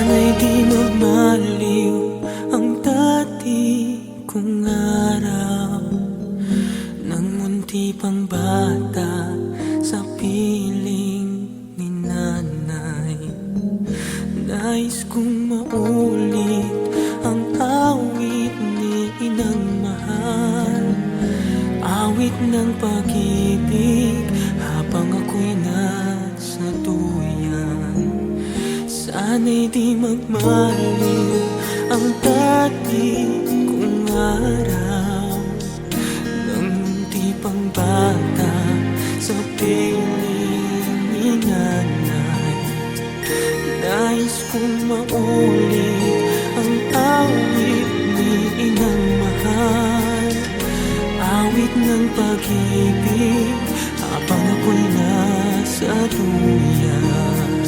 Sana'y di magmaliw ang dati kong araw, nang munti pang bata sa piling ni nanay. Nais kong maulit ang awit ni inang mahal, awit ng pag-ibig habang ako'y nasa duyan. Sana'y di magmaliw ang dati kong araw, nang munti pang bata sa piling ni nanay. Nais kong maulit ang awit ni inang mahal, awit ng pag-ibig habang ako'y nasa duyan.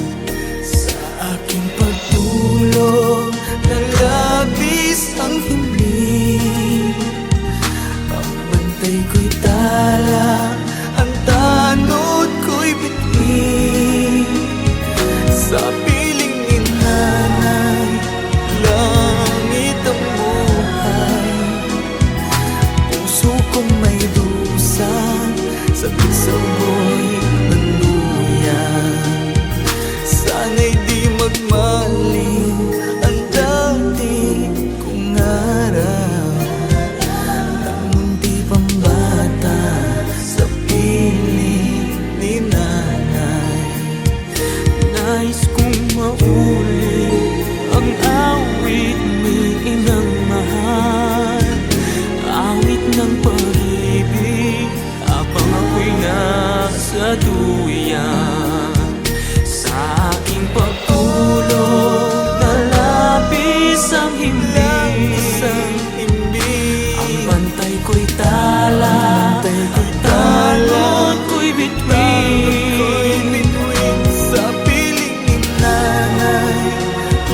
Aking pagtulog na labis ang hiling, ang bantay ko'y tala, ang tanod ko'y bituin. Sa piling ni nanay, langit ang buhay. Puso kong may dusa, sabik sa amoy ng luyan. Sana'y di magmaliw ang dati kong araw, nang munti pang bata sa piling ni nanay. Nais kong maulit ang awit ni inang mahal, awit ng pag-ibig habang ako'y nasa duyan. Sa aking pagtulog na labis ang himbing, ang bantay ko'y tala, ang talon ko'y bituin. Sa piling ni nanay,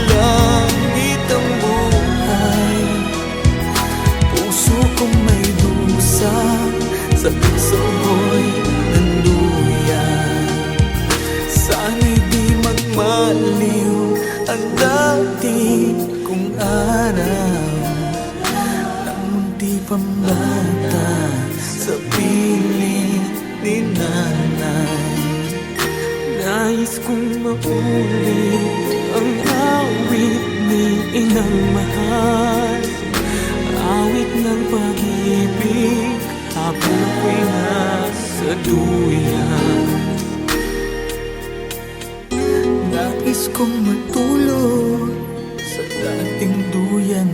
langit ang buhay. Puso kong may dusa, sabik sa amoy ng duyan. Sana'y di magmaliw ang dati kong araw, nang munti pang bata sa piling ni nanay. Nais kong maulit ang awit ni inang mahal, awit ng pag-ibig habang ako'y nasa duyan. Nais kong matulog sa dating duyan